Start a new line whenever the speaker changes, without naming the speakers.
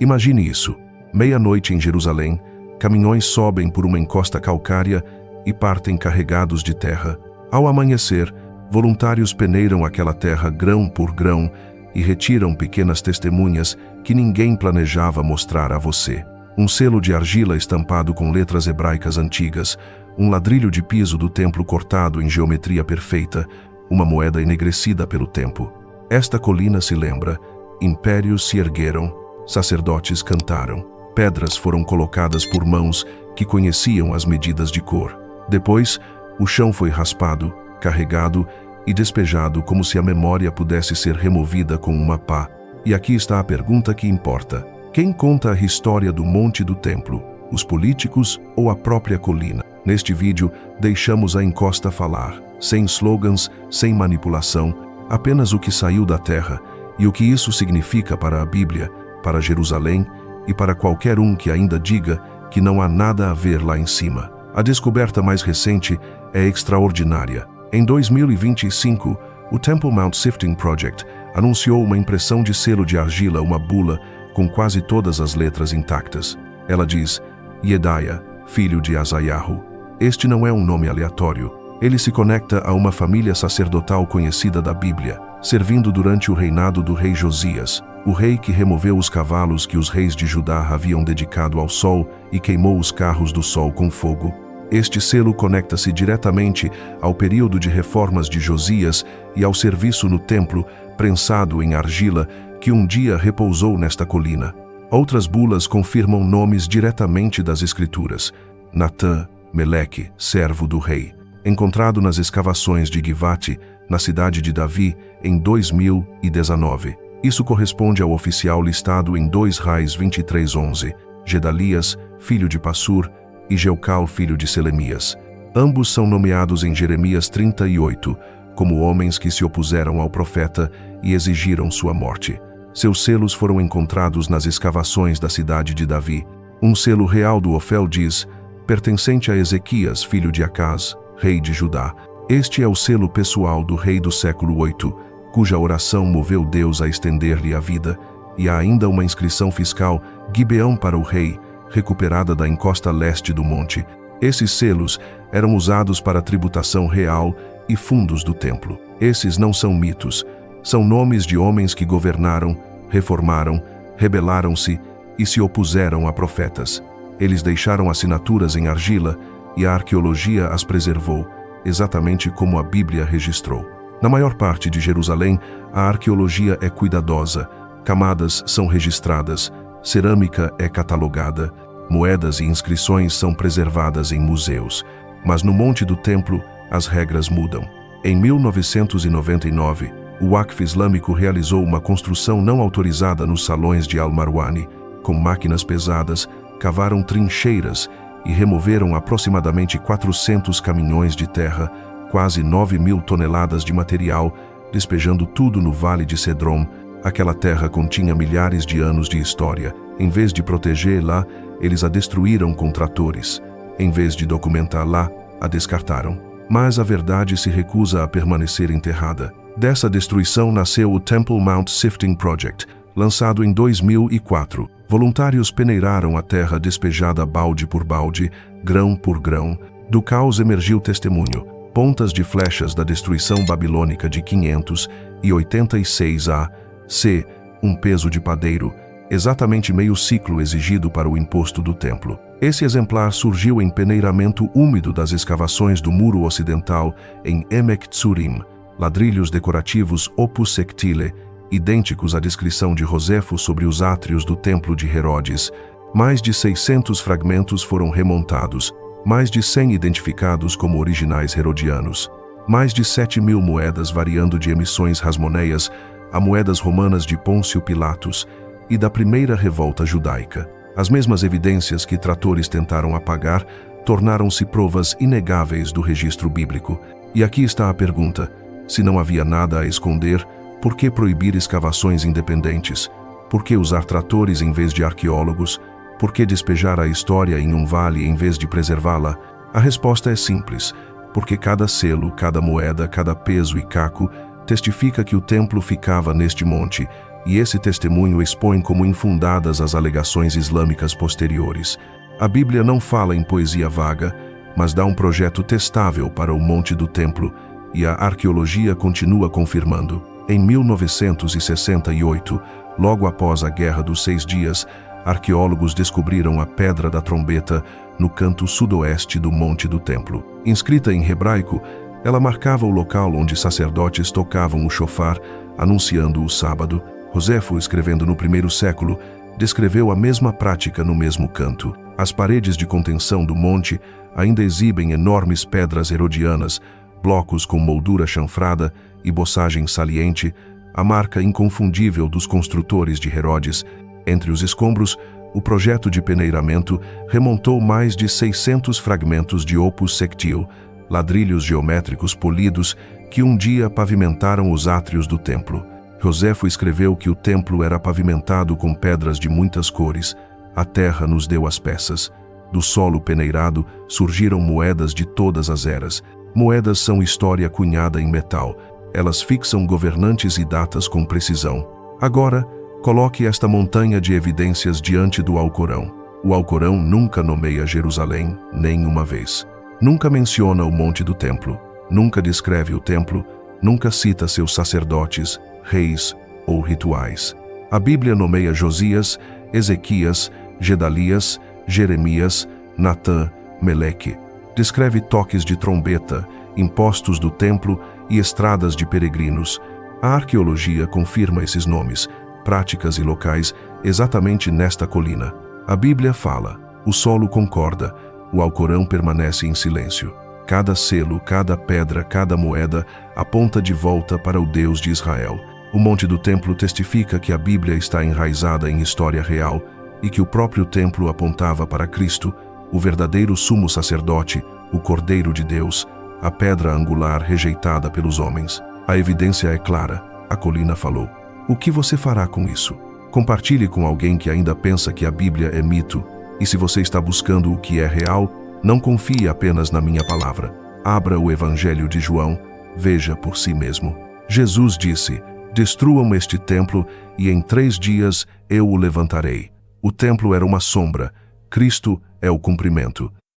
Imagine isso. Meia-noite em Jerusalém, caminhões sobem por uma encosta calcária e partem carregados de terra. Ao amanhecer, voluntários peneiram aquela terra grão por grão e retiram pequenas testemunhas que ninguém planejava mostrar a você. Um selo de argila estampado com letras hebraicas antigas, um ladrilho de piso do templo cortado em geometria perfeita, uma moeda enegrecida pelo tempo. Esta colina se lembra, impérios se ergueram, sacerdotes cantaram, pedras foram colocadas por mãos que conheciam as medidas de cor. Depois, o chão foi raspado, carregado e despejado como se a memória pudesse ser removida com uma pá. E aqui está a pergunta que importa. Quem conta a história do monte do templo? Os políticos ou a própria colina? Neste vídeo, deixamos a encosta falar, sem slogans, sem manipulação, apenas o que saiu da terra e o que isso significa para a Bíblia, para Jerusalém e para qualquer um que ainda diga que não há nada a ver lá em cima. A descoberta mais recente é extraordinária. Em 2025, o Temple Mount Sifting Project anunciou uma impressão de selo de argila, uma bula, com quase todas as letras intactas. Ela diz, Yedaia, filho de Azayahu. Este não é um nome aleatório. Ele se conecta a uma família sacerdotal conhecida da Bíblia, servindo durante o reinado do rei Josias, o rei que removeu os cavalos que os reis de Judá haviam dedicado ao sol e queimou os carros do sol com fogo. Este selo conecta-se diretamente ao período de reformas de Josias e ao serviço no templo, prensado em argila, que um dia repousou nesta colina. Outras bulas confirmam nomes diretamente das Escrituras. Natã, Meleque, servo do rei, encontrado nas escavações de Givate, na cidade de Davi, em 2019. Isso corresponde ao oficial listado em 2 Reis 23:11, Gedalias, filho de Passur, e Jeucal, filho de Selemias. Ambos são nomeados em Jeremias 38, como homens que se opuseram ao profeta e exigiram sua morte. Seus selos foram encontrados nas escavações da cidade de Davi. Um selo real do Ofel diz, pertencente a Ezequias, filho de Acaz, rei de Judá. Este é o selo pessoal do rei do século 8, cuja oração moveu Deus a estender-lhe a vida, e há ainda uma inscrição fiscal, Gibeão para o rei, recuperada da encosta leste do monte. Esses selos eram usados para tributação real e fundos do templo. Esses não são mitos, são nomes de homens que governaram, reformaram, rebelaram-se e se opuseram a profetas. Eles deixaram assinaturas em argila e a arqueologia as preservou, exatamente como a Bíblia registrou. Na maior parte de Jerusalém, a arqueologia é cuidadosa, camadas são registradas, cerâmica é catalogada, moedas e inscrições são preservadas em museus. Mas no Monte do Templo, as regras mudam. Em 1999, o Waqf Islâmico realizou uma construção não autorizada nos salões de Al-Marwani. Com máquinas pesadas, cavaram trincheiras e removeram aproximadamente 400 caminhões de terra, quase 9.000 toneladas de material, despejando tudo no Vale de Cedron. Aquela terra continha milhares de anos de história. Em vez de protegê-la, eles a destruíram com tratores. Em vez de documentá-la, a descartaram. Mas a verdade se recusa a permanecer enterrada. Dessa destruição nasceu o Temple Mount Sifting Project, lançado em 2004. Voluntários peneiraram a terra despejada balde por balde, grão por grão. Do caos emergiu testemunho. Pontas de flechas da destruição babilônica de 586 a.C., um peso de padeiro, exatamente meio ciclo exigido para o imposto do templo. Esse exemplar surgiu em peneiramento úmido das escavações do muro ocidental em Emek Tzurim, ladrilhos decorativos opus sectile, idênticos à descrição de Josefo sobre os átrios do templo de Herodes. Mais de 600 fragmentos foram remontados, mais de 100 identificados como originais herodianos, mais de 7.000 moedas variando de emissões rasmoneias a moedas romanas de Pôncio Pilatos e da primeira revolta judaica. As mesmas evidências que tratores tentaram apagar tornaram-se provas inegáveis do registro bíblico. E aqui está a pergunta: se não havia nada a esconder, por que proibir escavações independentes? Por que usar tratores em vez de arqueólogos? Por que despejar a história em um vale em vez de preservá-la? A resposta é simples: porque cada selo, cada moeda, cada peso e caco testifica que o templo ficava neste monte e esse testemunho expõe como infundadas as alegações islâmicas posteriores. A Bíblia não fala em poesia vaga, mas dá um projeto testável para o Monte do Templo, e a arqueologia continua confirmando. Em 1968, logo após a Guerra dos 6 Dias, arqueólogos descobriram a Pedra da Trombeta no canto sudoeste do Monte do Templo. Inscrita em hebraico, ela marcava o local onde sacerdotes tocavam o shofar, anunciando o sábado. Joséfo, escrevendo no primeiro século, descreveu a mesma prática no mesmo canto. As paredes de contenção do monte ainda exibem enormes pedras herodianas, blocos com moldura chanfrada e boçagem saliente, a marca inconfundível dos construtores de Herodes. Entre os escombros, o projeto de peneiramento remontou mais de 600 fragmentos de opus sectil, ladrilhos geométricos polidos que um dia pavimentaram os átrios do templo. Joséfo escreveu que o templo era pavimentado com pedras de muitas cores. A terra nos deu as peças. Do solo peneirado surgiram moedas de todas as eras. Moedas são história cunhada em metal. Elas fixam governantes e datas com precisão. Agora, coloque esta montanha de evidências diante do Alcorão. O Alcorão nunca nomeia Jerusalém, nem uma vez. Nunca menciona o Monte do Templo. Nunca descreve o templo. Nunca cita seus sacerdotes, reis ou rituais. A Bíblia nomeia Josias, Ezequias, Gedalias, Jeremias, Natã, Meleque. Descreve toques de trombeta, impostos do templo e estradas de peregrinos. A arqueologia confirma esses nomes, práticas e locais exatamente nesta colina. A Bíblia fala, o solo concorda, o Alcorão permanece em silêncio. Cada selo, cada pedra, cada moeda aponta de volta para o Deus de Israel. O Monte do Templo testifica que a Bíblia está enraizada em história real e que o próprio templo apontava para Cristo, o verdadeiro sumo sacerdote, o Cordeiro de Deus, a pedra angular rejeitada pelos homens. A evidência é clara, a colina falou. O que você fará com isso? Compartilhe com alguém que ainda pensa que a Bíblia é mito, e se você está buscando o que é real, não confie apenas na minha palavra. Abra o Evangelho de João, veja por si mesmo. Jesus disse, destruam este templo e em 3 dias eu o levantarei. O templo era uma sombra, Cristo é o cumprimento.